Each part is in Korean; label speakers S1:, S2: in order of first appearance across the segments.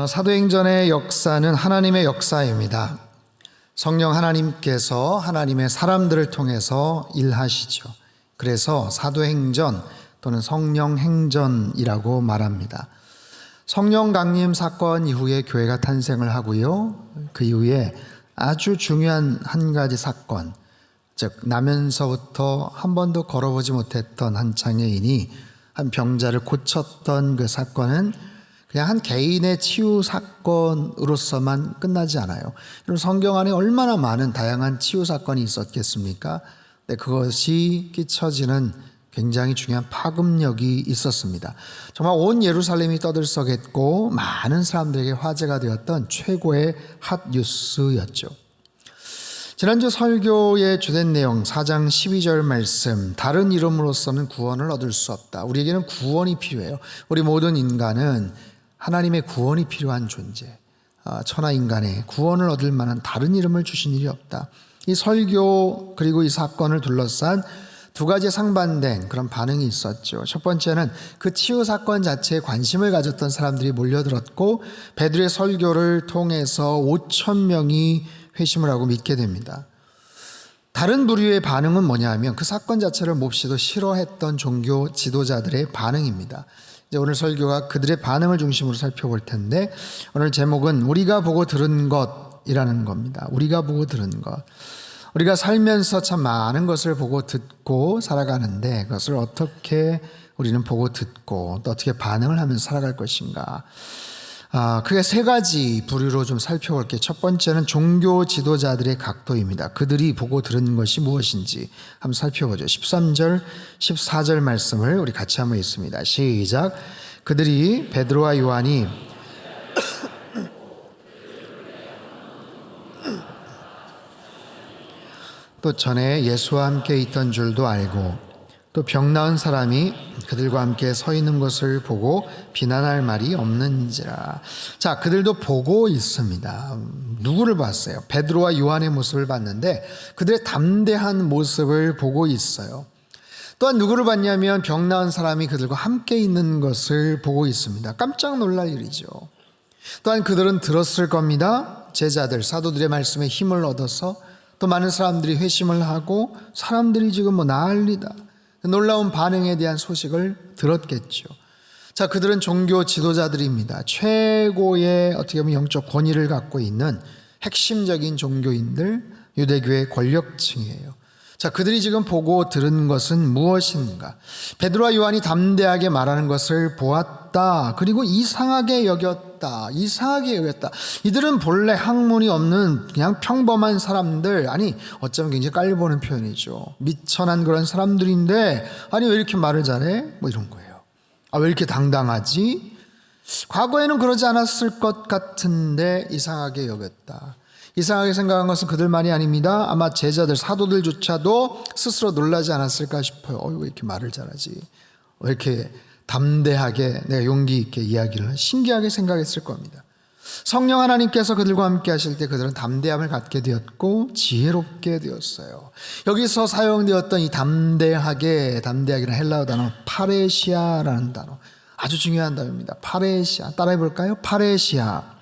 S1: 사도행전의 역사는 하나님의 역사입니다. 성령 하나님께서 하나님의 사람들을 통해서 일하시죠. 그래서 사도행전 또는 성령행전이라고 말합니다. 성령 강림 사건 이후에 교회가 탄생을 하고요. 그 이후에 아주 중요한 한 가지 사건, 즉 나면서부터 한 번도 걸어보지 못했던 한 장애인이 한 병자를 고쳤던 그 사건은 그냥 한 개인의 치유 사건으로서만 끝나지 않아요. 그럼 성경 안에 얼마나 많은 다양한 치유 사건이 있었겠습니까? 근데 그것이 끼쳐지는 굉장히 중요한 파급력이 있었습니다. 정말 온 예루살렘이 떠들썩했고 많은 사람들에게 화제가 되었던 최고의 핫 뉴스였죠. 지난주 설교의 주된 내용 4장 12절 말씀, 다른 이름으로서는 구원을 얻을 수 없다. 우리에게는 구원이 필요해요. 우리 모든 인간은 하나님의 구원이 필요한 존재, 천하 인간의 구원을 얻을 만한 다른 이름을 주신 일이 없다. 이 설교 그리고 이 사건을 둘러싼 두 가지 상반된 그런 반응이 있었죠. 첫 번째는 그 치유 사건 자체에 관심을 가졌던 사람들이 몰려들었고 베드로의 설교를 통해서 5천 명이 회심을 하고 믿게 됩니다. 다른 부류의 반응은 뭐냐 하면 그 사건 자체를 몹시도 싫어했던 종교 지도자들의 반응입니다. 이제 오늘 설교가 그들의 반응을 중심으로 살펴볼 텐데 오늘 제목은 우리가 보고 들은 것이라는 겁니다. 우리가 보고 들은 것. 우리가 살면서 참 많은 것을 보고 듣고 살아가는데 그것을 어떻게 우리는 보고 듣고 또 어떻게 반응을 하면서 살아갈 것인가. 크게 세 가지 부류로 좀 살펴볼게요. 첫 번째는 종교 지도자들의 각도입니다. 그들이 보고 들은 것이 무엇인지 한번 살펴보죠. 13절, 14절 말씀을 우리 같이 한번 읽습니다. 시작. 그들이 베드로와 요한이 또 전에 예수와 함께 있던 줄도 알고 또 병 나은 사람이 그들과 함께 서 있는 것을 보고 비난할 말이 없는지라. 자, 그들도 보고 있습니다. 누구를 봤어요? 베드로와 요한의 모습을 봤는데 그들의 담대한 모습을 보고 있어요. 또한 누구를 봤냐면 병 나은 사람이 그들과 함께 있는 것을 보고 있습니다. 깜짝 놀랄 일이죠. 또한 그들은 들었을 겁니다. 제자들, 사도들의 말씀에 힘을 얻어서 또 많은 사람들이 회심을 하고 사람들이 지금 난리다. 놀라운 반응에 대한 소식을 들었겠죠. 자, 그들은 종교 지도자들입니다. 최고의 어떻게 보면 영적 권위를 갖고 있는 핵심적인 종교인들, 유대교의 권력층이에요. 자, 그들이 지금 보고 들은 것은 무엇인가? 베드로와 요한이 담대하게 말하는 것을 보았다. 그리고 이상하게 여겼다. 이상하게 여겼다. 이들은 본래 학문이 없는 그냥 평범한 사람들, 아니 어쩌면 굉장히 깔보는 표현이죠. 미천한 그런 사람들인데 아니 왜 이렇게 말을 잘해? 뭐 이런 거예요. 왜 이렇게 당당하지? 과거에는 그러지 않았을 것 같은데 이상하게 여겼다. 이상하게 생각한 것은 그들만이 아닙니다. 아마 제자들, 사도들조차도 스스로 놀라지 않았을까 싶어요. 왜 이렇게 말을 잘하지? 왜 이렇게 담대하게 내가 용기 있게 이야기를 신기하게 생각했을 겁니다. 성령 하나님께서 그들과 함께 하실 때 그들은 담대함을 갖게 되었고 지혜롭게 되었어요. 여기서 사용되었던 이 담대하게라는 헬라어 단어 파레시아라는 단어, 아주 중요한 단어입니다. 파레시아, 따라해 볼까요? 파레시아.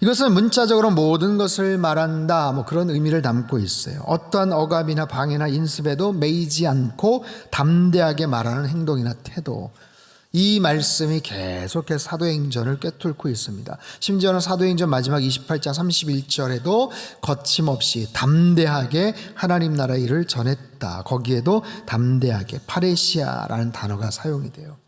S1: 이것은 문자적으로 모든 것을 말한다, 그런 의미를 담고 있어요. 어떠한 억압이나 방해나 인습에도 매이지 않고 담대하게 말하는 행동이나 태도. 이 말씀이 계속해서 사도행전을 꿰뚫고 있습니다. 심지어는 사도행전 마지막 28장 31절에도 거침없이 담대하게 하나님 나라의 일을 전했다. 거기에도 담대하게 파레시아라는 단어가 사용이 돼요.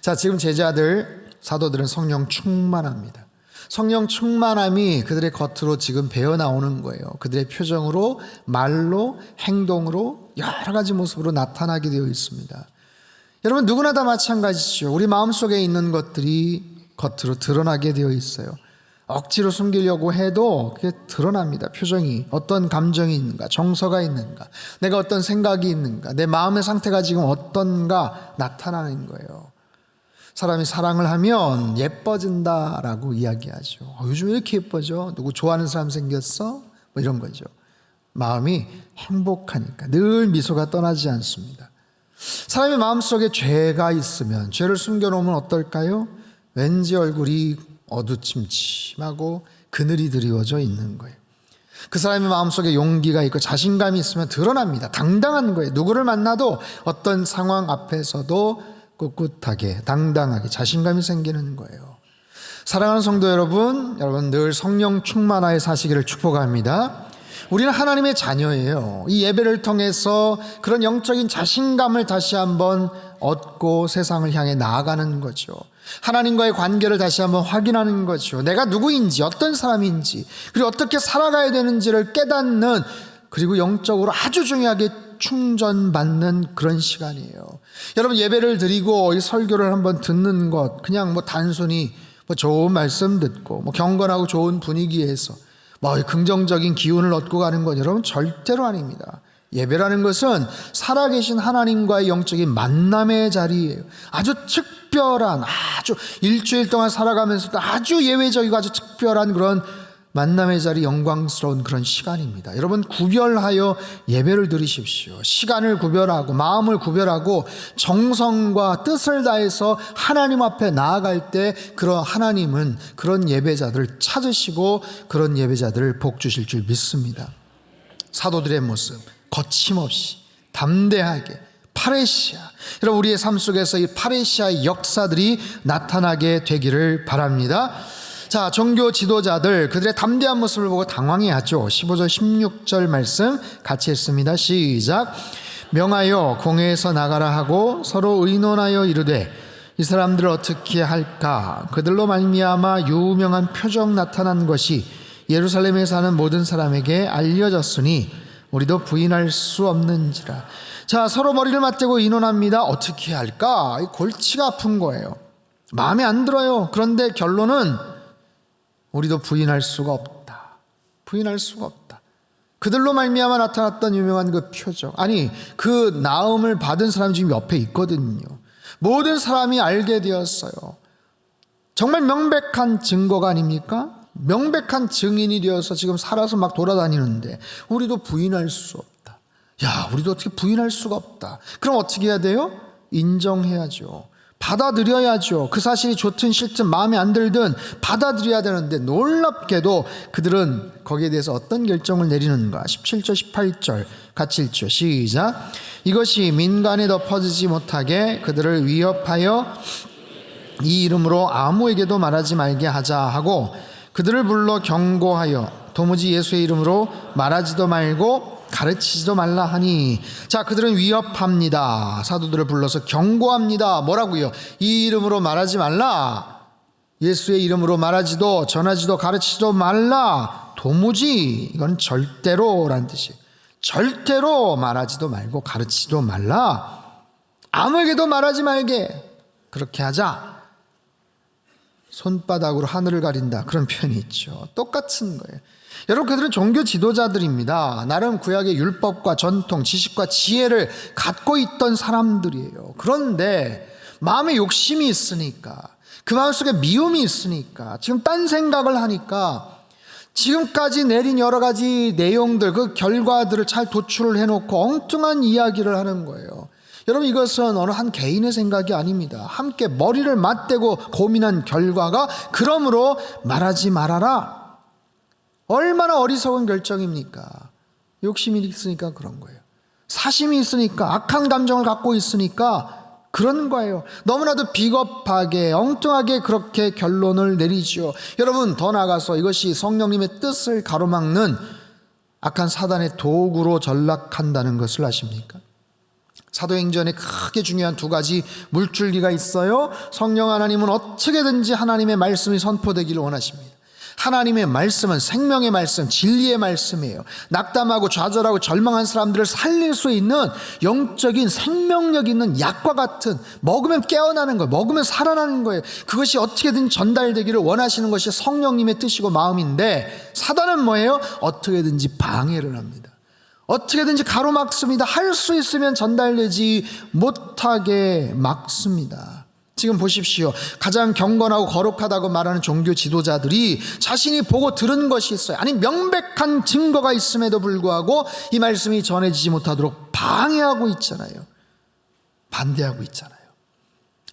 S1: 자, 지금 제자들, 사도들은 성령 충만합니다. 성령 충만함이 그들의 겉으로 지금 배어 나오는 거예요. 그들의 표정으로, 말로, 행동으로 여러 가지 모습으로 나타나게 되어 있습니다. 여러분, 누구나 다 마찬가지죠. 우리 마음속에 있는 것들이 겉으로 드러나게 되어 있어요. 억지로 숨기려고 해도 그게 드러납니다. 표정이, 어떤 감정이 있는가, 정서가 있는가, 내가 어떤 생각이 있는가, 내 마음의 상태가 지금 어떤가 나타나는 거예요. 사람이 사랑을 하면 예뻐진다라고 이야기하죠. 요즘 왜 이렇게 예뻐져? 누구 좋아하는 사람 생겼어? 이런 거죠. 마음이 행복하니까 늘 미소가 떠나지 않습니다. 사람의 마음속에 죄가 있으면, 죄를 숨겨놓으면 어떨까요? 왠지 얼굴이 어두침침하고 그늘이 드리워져 있는 거예요. 그 사람의 마음속에 용기가 있고 자신감이 있으면 드러납니다. 당당한 거예요. 누구를 만나도 어떤 상황 앞에서도 꿋꿋하게 당당하게 자신감이 생기는 거예요. 사랑하는 성도 여러분 늘 성령 충만하여 사시기를 축복합니다. 우리는 하나님의 자녀예요. 이 예배를 통해서 그런 영적인 자신감을 다시 한번 얻고 세상을 향해 나아가는 거죠. 하나님과의 관계를 다시 한번 확인하는 거죠. 내가 누구인지, 어떤 사람인지, 그리고 어떻게 살아가야 되는지를 깨닫는, 그리고 영적으로 아주 중요하게 충전받는 그런 시간이에요. 여러분, 예배를 드리고 이 설교를 한번 듣는 것, 그냥 단순히 좋은 말씀 듣고 경건하고 좋은 분위기에서 긍정적인 기운을 얻고 가는 것, 여러분, 절대로 아닙니다. 예배라는 것은 살아계신 하나님과의 영적인 만남의 자리예요. 아주 특별한, 아주 일주일 동안 살아가면서도 아주 예외적이고 아주 특별한 그런 만남의 자리, 영광스러운 그런 시간입니다. 여러분, 구별하여 예배를 드리십시오. 시간을 구별하고 마음을 구별하고 정성과 뜻을 다해서 하나님 앞에 나아갈 때 그런 하나님은 그런 예배자들을 찾으시고 그런 예배자들을 복 주실 줄 믿습니다. 사도들의 모습, 거침없이 담대하게 파레시아, 여러분, 우리의 삶 속에서 이 파레시아의 역사들이 나타나게 되기를 바랍니다. 자, 종교 지도자들, 그들의 담대한 모습을 보고 당황해하죠. 15절 16절 말씀 같이 읽습니다. 시작. 명하여 공회에서 나가라 하고 서로 의논하여 이르되 이 사람들을 어떻게 할까? 그들로 말미암아 유명한 표적 나타난 것이 예루살렘에 사는 모든 사람에게 알려졌으니 우리도 부인할 수 없는지라. 자, 서로 머리를 맞대고 의논합니다. 어떻게 할까? 골치가 아픈 거예요. 마음에 안 들어요. 그런데 결론은 우리도 부인할 수가 없다. 부인할 수가 없다. 그들로 말미암아 나타났던 유명한 그 표적, 아니 그 나음을 받은 사람이 지금 옆에 있거든요. 모든 사람이 알게 되었어요. 정말 명백한 증거가 아닙니까? 명백한 증인이 되어서 지금 살아서 막 돌아다니는데 우리도 부인할 수 없다. 야, 우리도 어떻게 부인할 수가 없다. 그럼 어떻게 해야 돼요? 인정해야죠. 받아들여야죠. 그 사실이 좋든 싫든 마음에 안 들든 받아들여야 되는데, 놀랍게도 그들은 거기에 대해서 어떤 결정을 내리는가? 17절 18절 같이 읽죠. 시작. 이것이 민간에 덮어지지 못하게 그들을 위협하여 이 이름으로 아무에게도 말하지 말게 하자 하고 그들을 불러 경고하여 도무지 예수의 이름으로 말하지도 말고 가르치지도 말라 하니. 자, 그들은 위협합니다. 사도들을 불러서 경고합니다. 뭐라고요? 이 이름으로 말하지 말라. 예수의 이름으로 말하지도 전하지도 가르치지도 말라. 도무지, 이건 절대로라는 뜻이에요. 절대로 말하지도 말고 가르치지도 말라. 아무에게도 말하지 말게. 그렇게 하자. 손바닥으로 하늘을 가린다, 그런 표현이 있죠. 똑같은 거예요. 여러분, 그들은 종교 지도자들입니다. 나름 구약의 율법과 전통, 지식과 지혜를 갖고 있던 사람들이에요. 그런데 마음에 욕심이 있으니까, 그 마음속에 미움이 있으니까, 지금 딴 생각을 하니까 지금까지 내린 여러 가지 내용들, 그 결과들을 잘 도출을 해놓고 엉뚱한 이야기를 하는 거예요. 여러분, 이것은 어느 한 개인의 생각이 아닙니다. 함께 머리를 맞대고 고민한 결과가 그러므로 말하지 말아라. 얼마나 어리석은 결정입니까? 욕심이 있으니까 그런 거예요. 사심이 있으니까, 악한 감정을 갖고 있으니까 그런 거예요. 너무나도 비겁하게 엉뚱하게 그렇게 결론을 내리죠. 여러분, 더 나아가서 이것이 성령님의 뜻을 가로막는 악한 사단의 도구로 전락한다는 것을 아십니까? 사도행전에 크게 중요한 두 가지 물줄기가 있어요. 성령 하나님은 어떻게든지 하나님의 말씀이 선포되기를 원하십니다. 하나님의 말씀은 생명의 말씀, 진리의 말씀이에요. 낙담하고 좌절하고 절망한 사람들을 살릴 수 있는 영적인 생명력 있는 약과 같은, 먹으면 깨어나는 거예요. 먹으면 살아나는 거예요. 그것이 어떻게든 전달되기를 원하시는 것이 성령님의 뜻이고 마음인데, 사단은 뭐예요? 어떻게든지 방해를 합니다. 어떻게든지 가로막습니다. 할 수 있으면 전달되지 못하게 막습니다. 지금 보십시오. 가장 경건하고 거룩하다고 말하는 종교 지도자들이 자신이 보고 들은 것이 있어요. 아니, 명백한 증거가 있음에도 불구하고 이 말씀이 전해지지 못하도록 방해하고 있잖아요. 반대하고 있잖아요.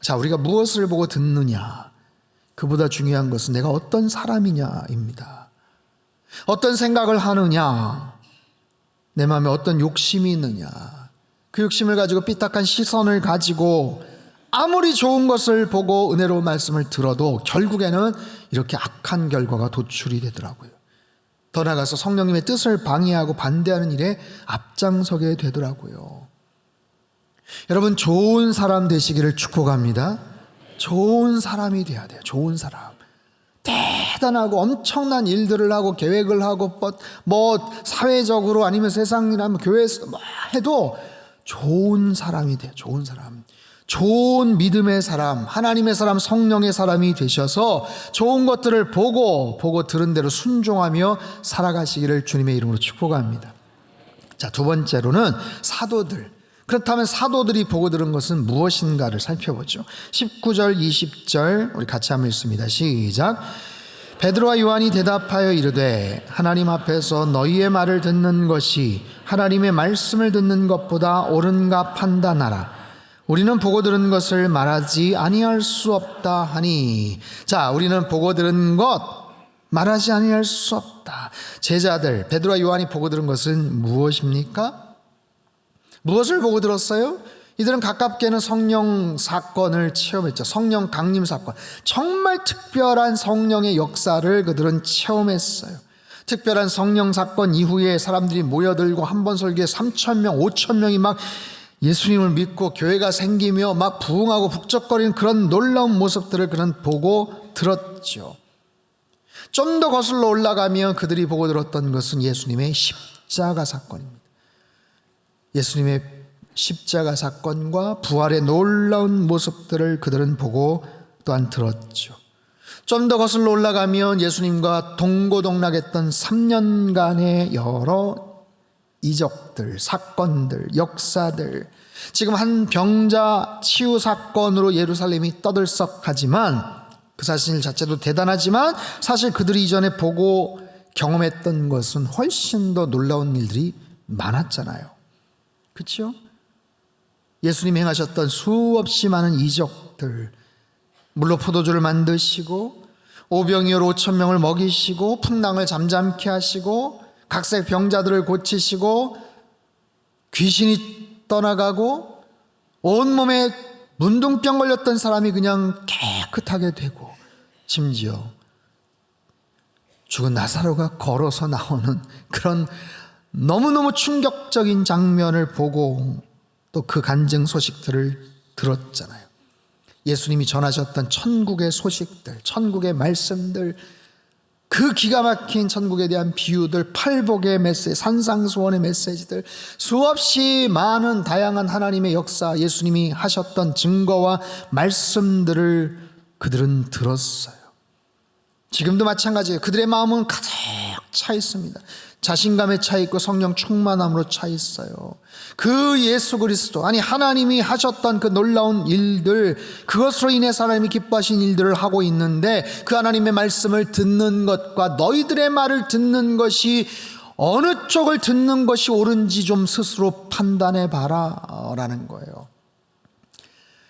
S1: 자, 우리가 무엇을 보고 듣느냐? 그보다 중요한 것은 내가 어떤 사람이냐입니다. 어떤 생각을 하느냐, 내 마음에 어떤 욕심이 있느냐, 그 욕심을 가지고 삐딱한 시선을 가지고 아무리 좋은 것을 보고 은혜로운 말씀을 들어도 결국에는 이렇게 악한 결과가 도출이 되더라고요. 더 나아가서 성령님의 뜻을 방해하고 반대하는 일에 앞장서게 되더라고요. 여러분, 좋은 사람 되시기를 축복합니다. 좋은 사람이 돼야 돼요. 좋은 사람. 대단하고 엄청난 일들을 하고 계획을 하고 뭐 사회적으로 아니면 세상이나 교회에서 뭐 해도 좋은 사람이 돼요. 좋은 사람. 좋은 믿음의 사람, 하나님의 사람, 성령의 사람이 되셔서 좋은 것들을 보고 들은 대로 순종하며 살아가시기를 주님의 이름으로 축복합니다. 자, 두 번째로는 사도들. 그렇다면 사도들이 보고 들은 것은 무엇인가를 살펴보죠. 19절 20절 우리 같이 한번 읽습니다. 시작. 베드로와 요한이 대답하여 이르되 하나님 앞에서 너희의 말을 듣는 것이 하나님의 말씀을 듣는 것보다 옳은가 판단하라. 우리는 보고 들은 것을 말하지 아니할 수 없다 하니. 자, 우리는 보고 들은 것 말하지 아니할 수 없다. 제자들 베드로와 요한이 보고 들은 것은 무엇입니까? 무엇을 보고 들었어요? 이들은 가깝게는 성령 사건을 체험했죠. 성령 강림 사건. 정말 특별한 성령의 역사를 그들은 체험했어요. 특별한 성령 사건 이후에 사람들이 모여들고 한 번 설교에 3,000명, 5,000명이 막 예수님을 믿고 교회가 생기며 막 부흥하고 북적거리는 그런 놀라운 모습들을 그는 보고 들었죠. 좀 더 거슬러 올라가면 그들이 보고 들었던 것은 예수님의 십자가 사건입니다. 예수님의 십자가 사건과 부활의 놀라운 모습들을 그들은 보고 또한 들었죠. 좀 더 거슬러 올라가면 예수님과 동고동락했던 3년간의 여러 이적들, 사건들, 역사들, 지금 한 병자 치유 사건으로 예루살렘이 떠들썩하지만 그 사실 자체도 대단하지만 사실 그들이 이전에 보고 경험했던 것은 훨씬 더 놀라운 일들이 많았잖아요. 그렇죠? 예수님이 행하셨던 수없이 많은 이적들, 물로 포도주를 만드시고 오병이어로 5,000명을 먹이시고 풍랑을 잠잠케 하시고 각색 병자들을 고치시고 귀신이 떠나가고 온몸에 문둥병 걸렸던 사람이 그냥 깨끗하게 되고 심지어 죽은 나사로가 걸어서 나오는 그런 너무너무 충격적인 장면을 보고 또 그 간증 소식들을 들었잖아요. 예수님이 전하셨던 천국의 소식들, 천국의 말씀들, 그 기가 막힌 천국에 대한 비유들, 팔복의 메시지, 산상수원의 메시지들, 수없이 많은 다양한 하나님의 역사, 예수님이 하셨던 증거와 말씀들을 그들은 들었어요. 지금도 마찬가지예요. 그들의 마음은 가득 차 있습니다. 자신감에 차 있고 성령 충만함으로 차 있어요. 그 예수 그리스도, 아니 하나님이 하셨던 그 놀라운 일들, 그것으로 인해 하나님이 기뻐하신 일들을 하고 있는데 그 하나님의 말씀을 듣는 것과 너희들의 말을 듣는 것이 어느 쪽을 듣는 것이 옳은지 좀 스스로 판단해 봐라 라는 거예요.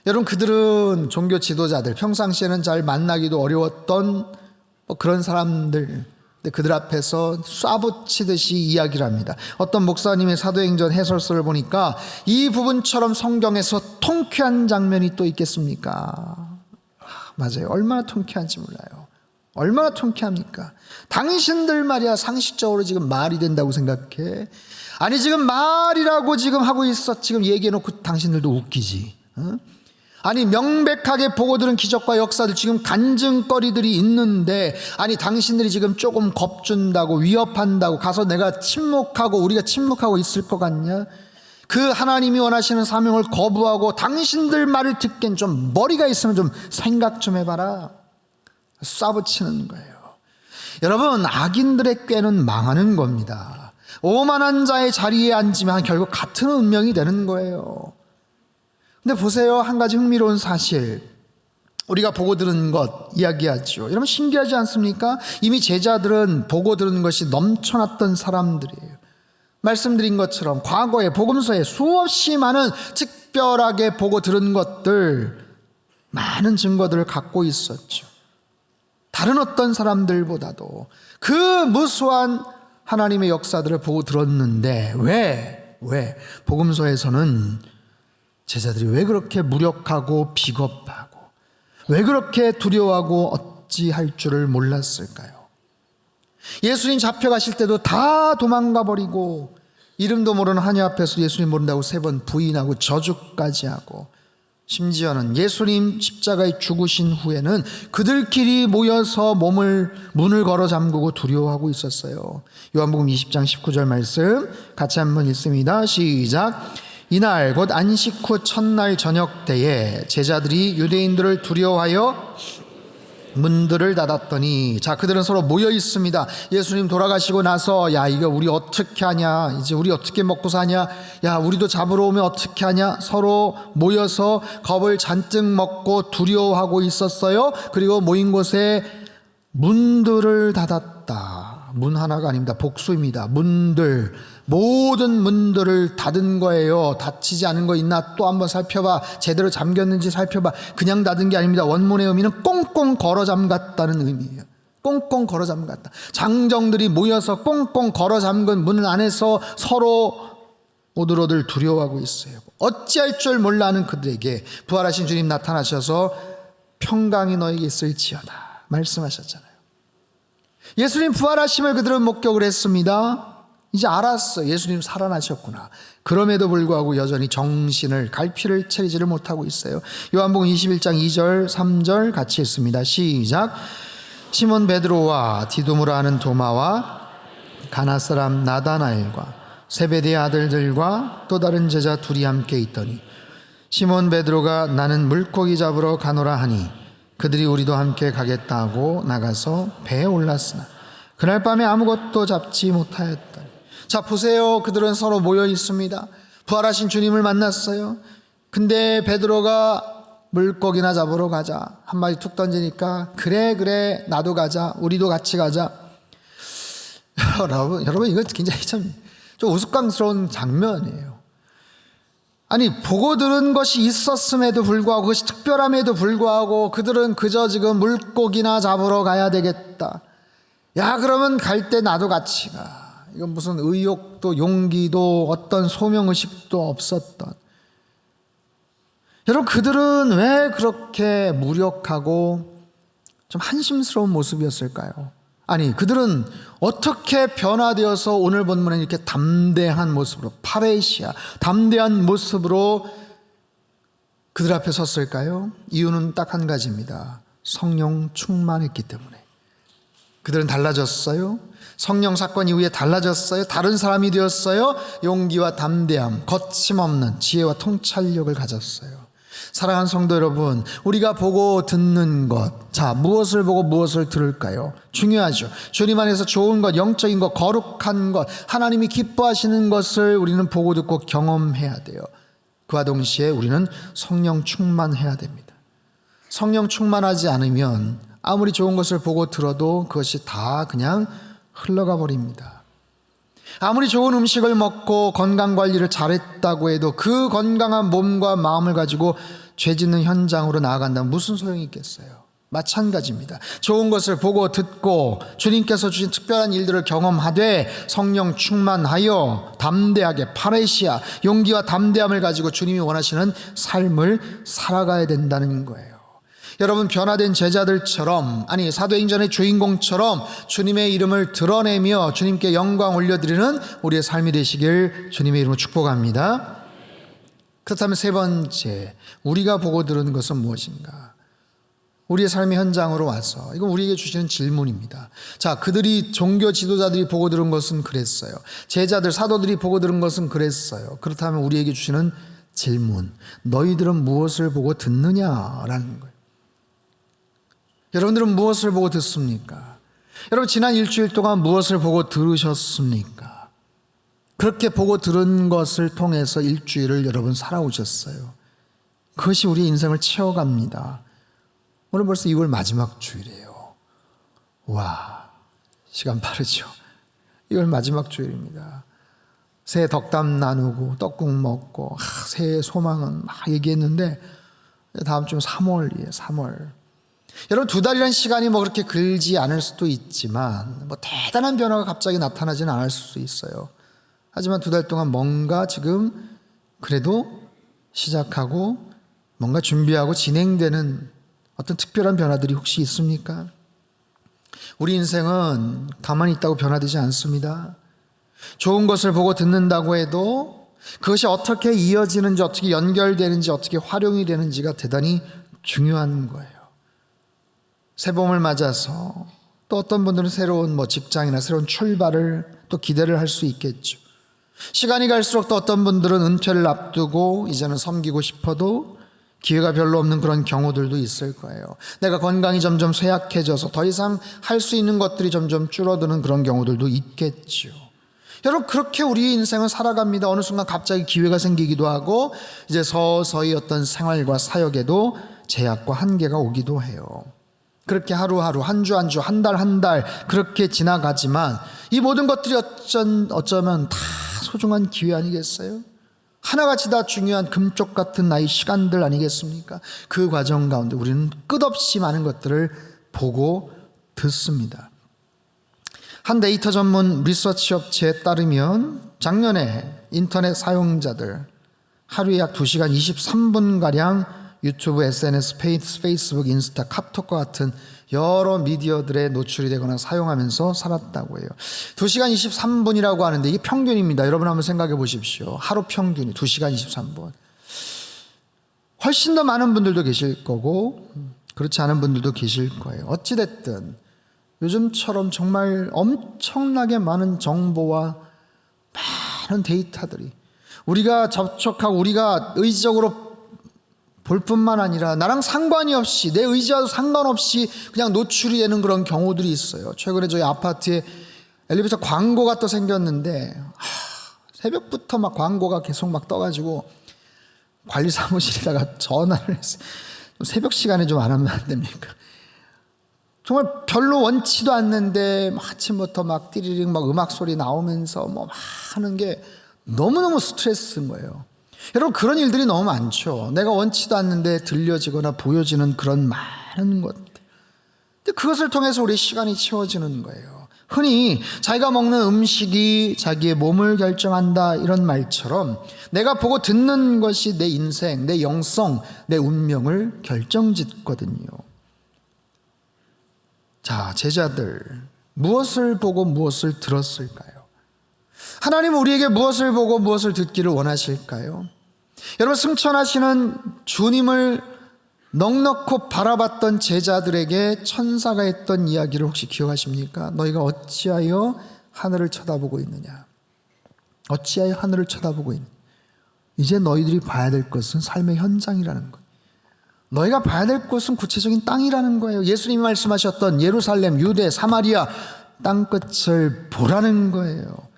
S1: 여러분, 그들은 종교 지도자들, 평상시에는 잘 만나기도 어려웠던 그런 사람들, 그들 앞에서 쏴붙이듯이 이야기를 합니다. 어떤 목사님의 사도행전 해설서를 보니까 이 부분처럼 성경에서 통쾌한 장면이 또 있겠습니까? 맞아요. 얼마나 통쾌한지 몰라요. 얼마나 통쾌합니까? 당신들 말이야 상식적으로 지금 말이 된다고 생각해? 아니 지금 말이라고 지금 하고 있어. 지금 얘기해놓고 당신들도 웃기지. 어? 아니 명백하게 보고 들은 기적과 역사들, 지금 간증거리들이 있는데 아니 당신들이 지금 조금 겁준다고, 위협한다고 가서 내가 침묵하고 우리가 침묵하고 있을 것 같냐? 그 하나님이 원하시는 사명을 거부하고 당신들 말을 듣기엔 좀 머리가 있으면 좀 생각 좀 해봐라. 쏴붙이는 거예요. 여러분, 악인들의 꾀는 망하는 겁니다. 오만한 자의 자리에 앉으면 결국 같은 운명이 되는 거예요. 근데 보세요, 한 가지 흥미로운 사실, 우리가 보고 들은 것 이야기하죠. 여러분, 신기하지 않습니까? 이미 제자들은 보고 들은 것이 넘쳐났던 사람들이에요. 말씀드린 것처럼 과거에 복음서에 수없이 많은 특별하게 보고 들은 것들, 많은 증거들을 갖고 있었죠. 다른 어떤 사람들보다도 그 무수한 하나님의 역사들을 보고 들었는데 왜 복음서에서는 제자들이 왜 그렇게 무력하고 비겁하고 왜 그렇게 두려워하고 어찌할 줄을 몰랐을까요? 예수님 잡혀가실 때도 다 도망가 버리고 이름도 모르는 하녀 앞에서 예수님 모른다고 3번 부인하고 저주까지 하고, 심지어는 예수님 십자가에 죽으신 후에는 그들끼리 모여서 문을 걸어 잠그고 두려워하고 있었어요. 요한복음 20장 19절 말씀 같이 한번 읽습니다. 시작. 이날 곧 안식 후 첫날 저녁 때에 제자들이 유대인들을 두려워하여 문들을 닫았더니, 자, 그들은 서로 모여 있습니다. 예수님 돌아가시고 나서 야, 이거 우리 어떻게 하냐, 이제 우리 어떻게 먹고 사냐, 야, 우리도 잡으러 오면 어떻게 하냐, 서로 모여서 겁을 잔뜩 먹고 두려워하고 있었어요. 그리고 모인 곳에 문들을 닫았다. 문 하나가 아닙니다. 복수입니다. 문들, 모든 문들을 닫은 거예요. 닫히지 않은 거 있나 또 한번 살펴봐. 제대로 잠겼는지 살펴봐. 그냥 닫은 게 아닙니다. 원문의 의미는 꽁꽁 걸어 잠갔다는 의미예요. 꽁꽁 걸어 잠갔다. 장정들이 모여서 꽁꽁 걸어 잠근 문 안에서 서로 오들오들 두려워하고 있어요. 어찌할 줄 몰라 하는 그들에게 부활하신 주님 나타나셔서 평강이 너에게 있을지어다 말씀하셨잖아요. 예수님 부활하심을 그들은 목격을 했습니다. 이제 알았어. 예수님 살아나셨구나. 그럼에도 불구하고 여전히 정신을 갈피를 차리지를 못하고 있어요. 요한복음 21장 2절 3절 같이 읽습니다. 시작. 시몬 베드로와 디두무라 하는 도마와 가나 사람 나다나엘과 세베대의 아들들과 또 다른 제자 둘이 함께 있더니 시몬 베드로가 나는 물고기 잡으러 가노라 하니 그들이 우리도 함께 가겠다 하고 나가서 배에 올랐으나 그날 밤에 아무것도 잡지 못하였다. 자, 보세요. 그들은 서로 모여 있습니다. 부활하신 주님을 만났어요. 근데 베드로가 물고기나 잡으러 가자 한마디 툭 던지니까 그래 나도 가자, 우리도 같이 가자. 여러분 이거 굉장히 좀 우스꽝스러운 장면이에요. 아니, 보고 들은 것이 있었음에도 불구하고, 그것이 특별함에도 불구하고 그들은 그저 지금 물고기나 잡으러 가야 되겠다. 야, 그러면 갈 때 나도 같이 가. 이건 무슨 의욕도 용기도 어떤 소명의식도 없었던, 여러분, 그들은 왜 그렇게 무력하고 좀 한심스러운 모습이었을까요? 아니, 그들은 어떻게 변화되어서 오늘 본문에 이렇게 담대한 모습으로, 파레시아 담대한 모습으로 그들 앞에 섰을까요? 이유는 딱 한 가지입니다. 성령 충만했기 때문에. 그들은 달라졌어요. 성령 사건 이후에 달라졌어요. 다른 사람이 되었어요. 용기와 담대함, 거침없는 지혜와 통찰력을 가졌어요. 사랑하는 성도 여러분, 우리가 보고 듣는 것, 자, 무엇을 보고 무엇을 들을까요? 중요하죠. 주님 안에서 좋은 것, 영적인 것, 거룩한 것, 하나님이 기뻐하시는 것을 우리는 보고 듣고 경험해야 돼요. 그와 동시에 우리는 성령 충만해야 됩니다. 성령 충만하지 않으면 아무리 좋은 것을 보고 들어도 그것이 다 그냥 흘러가 버립니다. 아무리 좋은 음식을 먹고 건강관리를 잘했다고 해도 그 건강한 몸과 마음을 가지고 죄 짓는 현장으로 나아간다면 무슨 소용이 있겠어요? 마찬가지입니다. 좋은 것을 보고 듣고 주님께서 주신 특별한 일들을 경험하되 성령 충만하여 담대하게, 파레시아 용기와 담대함을 가지고 주님이 원하시는 삶을 살아가야 된다는 거예요. 여러분, 변화된 제자들처럼, 아니 사도행전의 주인공처럼 주님의 이름을 드러내며 주님께 영광 올려드리는 우리의 삶이 되시길 주님의 이름으로 축복합니다. 그렇다면 세 번째, 우리가 보고 들은 것은 무엇인가? 우리의 삶의 현장으로 와서, 이건 우리에게 주시는 질문입니다. 자, 그들이 종교 지도자들이 보고 들은 것은 그랬어요. 제자들, 사도들이 보고 들은 것은 그랬어요. 그렇다면 우리에게 주시는 질문, 너희들은 무엇을 보고 듣느냐라는 거예요. 여러분들은 무엇을 보고 듣습니까? 여러분, 지난 일주일 동안 무엇을 보고 들으셨습니까? 그렇게 보고 들은 것을 통해서 일주일을 여러분 살아오셨어요. 그것이 우리 인생을 채워갑니다. 오늘 벌써 2월 마지막 주일이에요. 와, 시간 빠르죠. 2월 마지막 주일입니다. 새해 덕담 나누고 떡국 먹고 새해 소망은 막 얘기했는데 다음 주는 3월이에요. 3월. 여러분, 2달이라는 시간이 뭐 그렇게 길지 않을 수도 있지만 뭐 대단한 변화가 갑자기 나타나지는 않을 수 있어요. 하지만 2달 동안 뭔가 지금 그래도 시작하고 뭔가 준비하고 진행되는 어떤 특별한 변화들이 혹시 있습니까? 우리 인생은 가만히 있다고 변화되지 않습니다. 좋은 것을 보고 듣는다고 해도 그것이 어떻게 이어지는지, 어떻게 연결되는지, 어떻게 활용이 되는지가 대단히 중요한 거예요. 새봄을 맞아서 또 어떤 분들은 새로운 직장이나 새로운 출발을 또 기대를 할 수 있겠죠. 시간이 갈수록 또 어떤 분들은 은퇴를 앞두고 이제는 섬기고 싶어도 기회가 별로 없는 그런 경우들도 있을 거예요. 내가 건강이 점점 쇠약해져서 더 이상 할 수 있는 것들이 점점 줄어드는 그런 경우들도 있겠죠. 여러분, 그렇게 우리의 인생은 살아갑니다. 어느 순간 갑자기 기회가 생기기도 하고 이제 서서히 어떤 생활과 사역에도 제약과 한계가 오기도 해요. 그렇게 하루하루, 한 주 한 주, 한 달 한 달 그렇게 지나가지만 이 모든 것들이 어쩌면 다 소중한 기회 아니겠어요? 하나같이 다 중요한 금쪽 같은 나의 시간들 아니겠습니까? 그 과정 가운데 우리는 끝없이 많은 것들을 보고 듣습니다. 한 데이터 전문 리서치 업체에 따르면 작년에 인터넷 사용자들 하루에 약 2시간 23분가량 유튜브, SNS, 페이스북, 인스타, 카톡과 같은 여러 미디어들에 노출이 되거나 사용하면서 살았다고 해요. 2시간 23분이라고 하는데 이게 평균입니다. 여러분 한번 생각해 보십시오. 하루 평균이 2시간 23분. 훨씬 더 많은 분들도 계실 거고 그렇지 않은 분들도 계실 거예요. 어찌됐든 요즘처럼 정말 엄청나게 많은 정보와 많은 데이터들이 우리가 접촉하고 우리가 의지적으로 볼 뿐만 아니라 나랑 상관이 없이 내 의지와도 상관없이 그냥 노출이 되는 그런 경우들이 있어요. 최근에 저희 아파트에 엘리베이터 광고가 또 생겼는데 새벽부터 막 광고가 계속 막 떠가지고 관리사무실에다가 전화를 했어요. 새벽 시간에 좀 안 하면 안 됩니까? 정말 별로 원치도 않는데 아침부터 막 띠리링 막 음악 소리 나오면서 뭐 막 하는 게 너무너무 스트레스인 거예요. 여러분, 그런 일들이 너무 많죠. 내가 원치도 않는데 들려지거나 보여지는 그런 많은 것들. 근데 그것을 통해서 우리 시간이 채워지는 거예요. 흔히 자기가 먹는 음식이 자기의 몸을 결정한다 이런 말처럼 내가 보고 듣는 것이 내 인생, 내 영성, 내 운명을 결정짓거든요. 자, 제자들 무엇을 보고 무엇을 들었을까요? 하나님은 우리에게 무엇을 보고 무엇을 듣기를 원하실까요? 여러분, 승천하시는 주님을 넉넉히 바라봤던 제자들에게 천사가 했던 이야기를 혹시 기억하십니까? 너희가 어찌하여 하늘을 쳐다보고 있느냐? 어찌하여 하늘을 쳐다보고 있느냐? 이제 너희들이 봐야 될 것은 삶의 현장이라는 것. 너희가 봐야 될 것은 구체적인 땅이라는 거예요. 예수님이 말씀하셨던 예루살렘, 유대, 사마리아 땅끝을 보라는 거예요.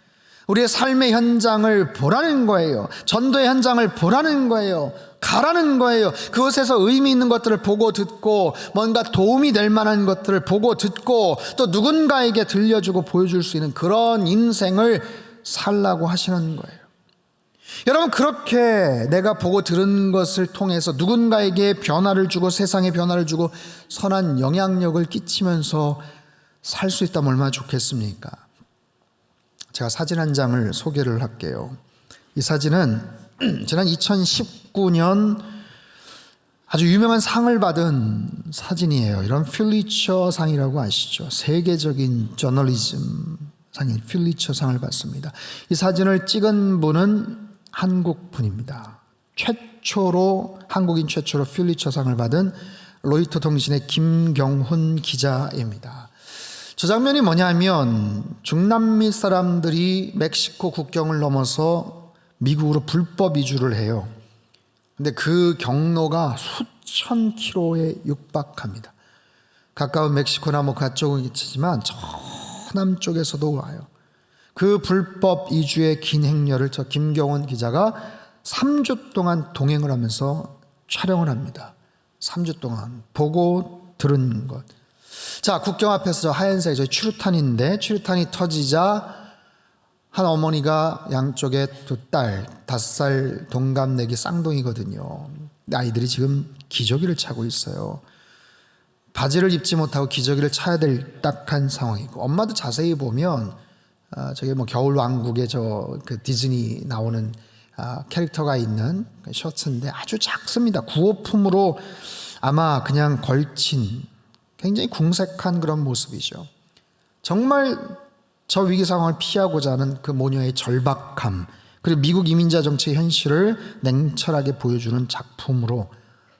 S1: 우리의 삶의 현장을 보라는 거예요. 전도의 현장을 보라는 거예요. 가라는 거예요. 그것에서 의미 있는 것들을 보고 듣고 뭔가 도움이 될 만한 것들을 보고 듣고 또 누군가에게 들려주고 보여줄 수 있는 그런 인생을 살라고 하시는 거예요. 여러분, 그렇게 내가 보고 들은 것을 통해서 누군가에게 변화를 주고 세상에 변화를 주고 선한 영향력을 끼치면서 살 수 있다면 얼마나 좋겠습니까? 제가 사진 한 장을 소개를 할게요. 이 사진은 지난 2019년 아주 유명한 상을 받은 사진이에요. 이런 퓰리처 상이라고 아시죠? 세계적인 저널리즘 상인 퓰리처 상을 받습니다. 이 사진을 찍은 분은 한국 분입니다. 한국인 최초로 퓰리처 상을 받은 로이터 통신의 김경훈 기자입니다. 저 장면이 뭐냐면 중남미 사람들이 멕시코 국경을 넘어서 미국으로 불법 이주를 해요. 근데 그 경로가 수천 킬로에 육박합니다. 가까운 멕시코나 뭐 그쪽은 있지만 저 남쪽에서도 와요. 그 불법 이주의 긴 행렬을 저 김경훈 기자가 3주 동안 동행을 하면서 촬영을 합니다. 3주 동안 보고 들은 것. 자, 국경 앞에서 저 하얀색 저희 추루탄인데 추루탄이 터지자 한 어머니가 양쪽에 2딸, 5살 동갑내기 쌍둥이거든요. 아이들이 지금 기저귀를 차고 있어요. 바지를 입지 못하고 기저귀를 차야 될 딱한 상황이고, 엄마도 자세히 보면 저게 뭐 겨울왕국의 그 디즈니 나오는 캐릭터가 있는 셔츠인데 아주 작습니다. 구호품으로 아마 그냥 걸친 굉장히 궁색한 그런 모습이죠. 정말 저 위기 상황을 피하고자 하는 그 모녀의 절박함, 그리고 미국 이민자 정책의 현실을 냉철하게 보여주는 작품으로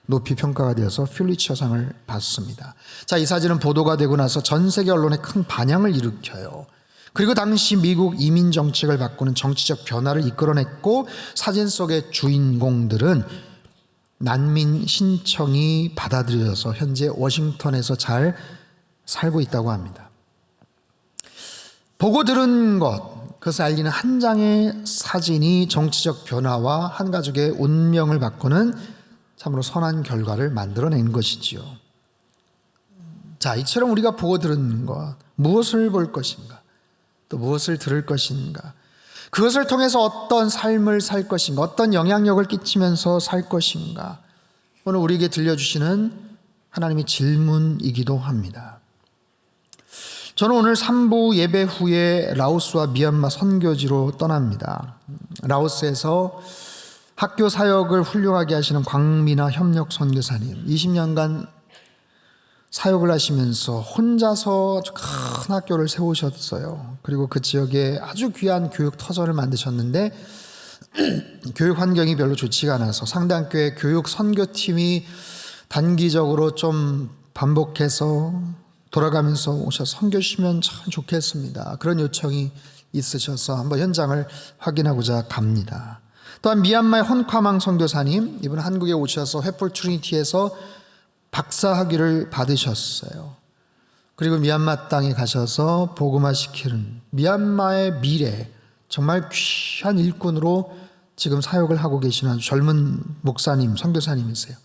S1: 높이 평가가 되어서 퓰리처상을 받습니다. 자, 이 사진은 보도가 되고 나서 전 세계 언론에 큰 반향을 일으켜요. 그리고 당시 미국 이민 정책을 바꾸는 정치적 변화를 이끌어냈고, 사진 속의 주인공들은 난민 신청이 받아들여져서 현재 워싱턴에서 잘 살고 있다고 합니다. 보고 들은 것, 그것을 알리는 한 장의 사진이 정치적 변화와 한 가족의 운명을 바꾸는 참으로 선한 결과를 만들어낸 것이지요. 자, 이처럼 우리가 보고 들은 것, 무엇을 볼 것인가, 또 무엇을 들을 것인가, 그것을 통해서 어떤 삶을 살 것인가, 어떤 영향력을 끼치면서 살 것인가, 오늘 우리에게 들려주시는 하나님의 질문이기도 합니다. 저는 오늘 3부 예배 후에 라오스와 미얀마 선교지로 떠납니다. 라오스에서 학교 사역을 훌륭하게 하시는 광미나 협력 선교사님, 20년간 사역을 하시면서 혼자서 큰 학교를 세우셨어요. 그리고 그 지역에 아주 귀한 교육 터전을 만드셨는데 교육 환경이 별로 좋지가 않아서 상대학교의 교육 선교팀이 단기적으로 좀 반복해서 돌아가면서 오셔서 선교 주시면 참 좋겠습니다. 그런 요청이 있으셔서 한번 현장을 확인하고자 갑니다. 또한 미얀마의 헌카망 선교사님, 이분 한국에 오셔서 횃불 트리니티에서 박사학위를 받으셨어요. 그리고 미얀마 땅에 가셔서 복음화시키는 미얀마의 미래, 정말 귀한 일꾼으로 지금 사역을 하고 계시는 아주 젊은 목사님, 선교사님이세요.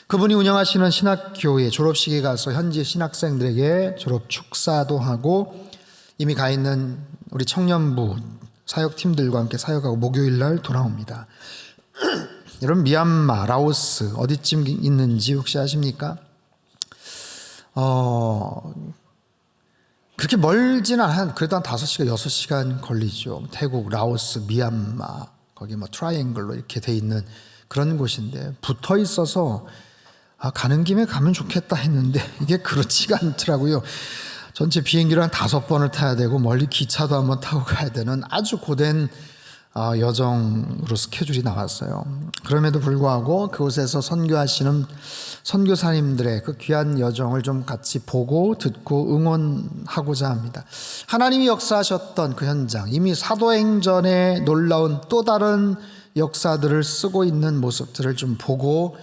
S1: 그분이 운영하시는 신학교에 졸업식에 가서 현지 신학생들에게 졸업 축사도 하고, 이미 가 있는 우리 청년부 사역팀들과 함께 사역하고 목요일 날 돌아옵니다. 여러분, 미얀마, 라오스 어디쯤 있는지 혹시 아십니까? 그렇게 멀지는 않은, 그래도 한 5시간, 6시간 걸리죠. 태국, 라오스, 미얀마, 거기 뭐 트라이앵글로 이렇게 돼 있는 그런 곳인데, 붙어 있어서 가는 김에 가면 좋겠다 했는데 이게 그렇지가 않더라고요. 전체 비행기를 한 5번을 타야 되고 멀리 기차도 한번 타고 가야 되는 아주 고된 여정으로 스케줄이 나왔어요. 그럼에도 불구하고 그곳에서 선교하시는 선교사님들의 그 귀한 여정을 좀 같이 보고 듣고 응원하고자 합니다. 하나님이 역사하셨던 그 현장, 이미 사도행전의 놀라운 또 다른 역사들을 쓰고 있는 모습들을 좀 보고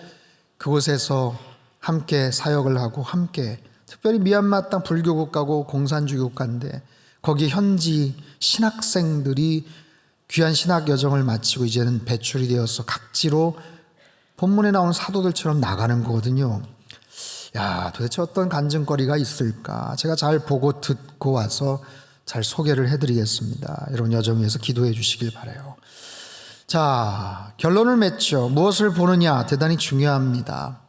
S1: 그곳에서 함께 사역을 하고, 함께 특별히 미얀마 땅 불교 국가고 공산주의 국가인데 거기 현지 신학생들이 귀한 신학 여정을 마치고 이제는 배출이 되어서 각지로 본문에 나오는 사도들처럼 나가는 거거든요. 야, 도대체 어떤 간증거리가 있을까? 제가 잘 보고 듣고 와서 잘 소개를 해드리겠습니다. 여러분 여정 위해서 기도해 주시길 바라요. 자, 결론을 맺죠. 무엇을 보느냐 대단히 중요합니다.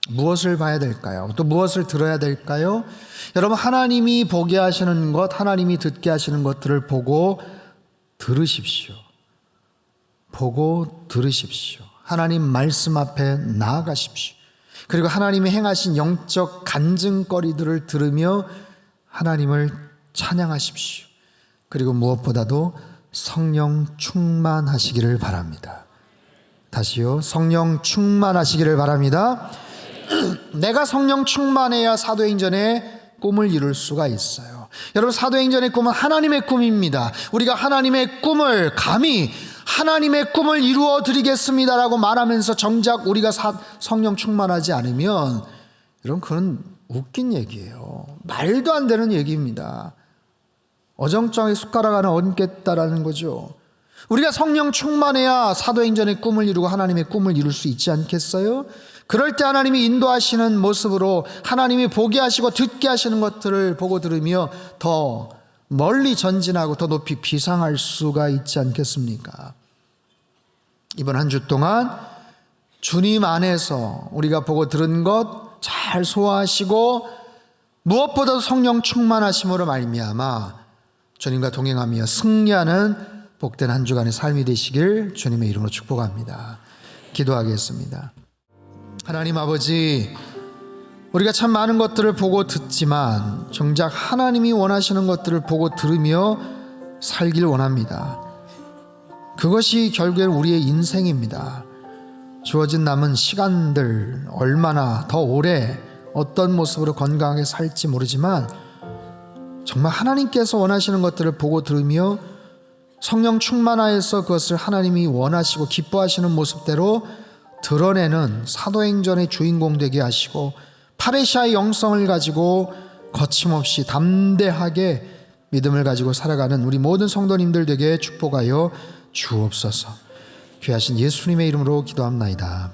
S1: 무엇을 봐야 될까요? 또 무엇을 들어야 될까요? 여러분, 하나님이 보게 하시는 것, 하나님이 듣게 하시는 것들을 보고 들으십시오. 보고 들으십시오. 하나님 말씀 앞에 나아가십시오. 그리고 하나님이 행하신 영적 간증거리들을 들으며 하나님을 찬양하십시오. 그리고 무엇보다도 성령 충만하시기를 바랍니다. 다시요, 성령 충만하시기를 바랍니다. 내가 성령 충만해야 사도행전의 꿈을 이룰 수가 있어요. 여러분, 사도행전의 꿈은 하나님의 꿈입니다. 우리가 하나님의 꿈을 감히 하나님의 꿈을 이루어 드리겠습니다라고 말하면서 정작 우리가 성령 충만하지 않으면, 여러분, 그건 웃긴 얘기예요. 말도 안 되는 얘기입니다. 어정쩡하게 숟가락 하나 얹겠다라는 거죠. 우리가 성령 충만해야 사도행전의 꿈을 이루고 하나님의 꿈을 이룰 수 있지 않겠어요? 그럴 때 하나님이 인도하시는 모습으로 하나님이 보게 하시고 듣게 하시는 것들을 보고 들으며 더 멀리 전진하고 더 높이 비상할 수가 있지 않겠습니까? 이번 한 주 동안 주님 안에서 우리가 보고 들은 것, 잘 소화하시고 무엇보다도 성령 충만하심으로 말미암아 주님과 동행하며 승리하는 복된 한 주간의 삶이 되시길 주님의 이름으로 축복합니다. 기도하겠습니다. 하나님 아버지, 우리가 참 많은 것들을 보고 듣지만 정작 하나님이 원하시는 것들을 보고 들으며 살길 원합니다. 그것이 결국엔 우리의 인생입니다. 주어진 남은 시간들 얼마나 더 오래 어떤 모습으로 건강하게 살지 모르지만 정말 하나님께서 원하시는 것들을 보고 들으며 성령 충만하여서 그것을 하나님이 원하시고 기뻐하시는 모습대로 드러내는 사도행전의 주인공 되게 하시고 파레시아의 영성을 가지고 거침없이 담대하게 믿음을 가지고 살아가는 우리 모든 성도님들 되게 축복하여 주옵소서. 귀하신 예수님의 이름으로 기도합나이다.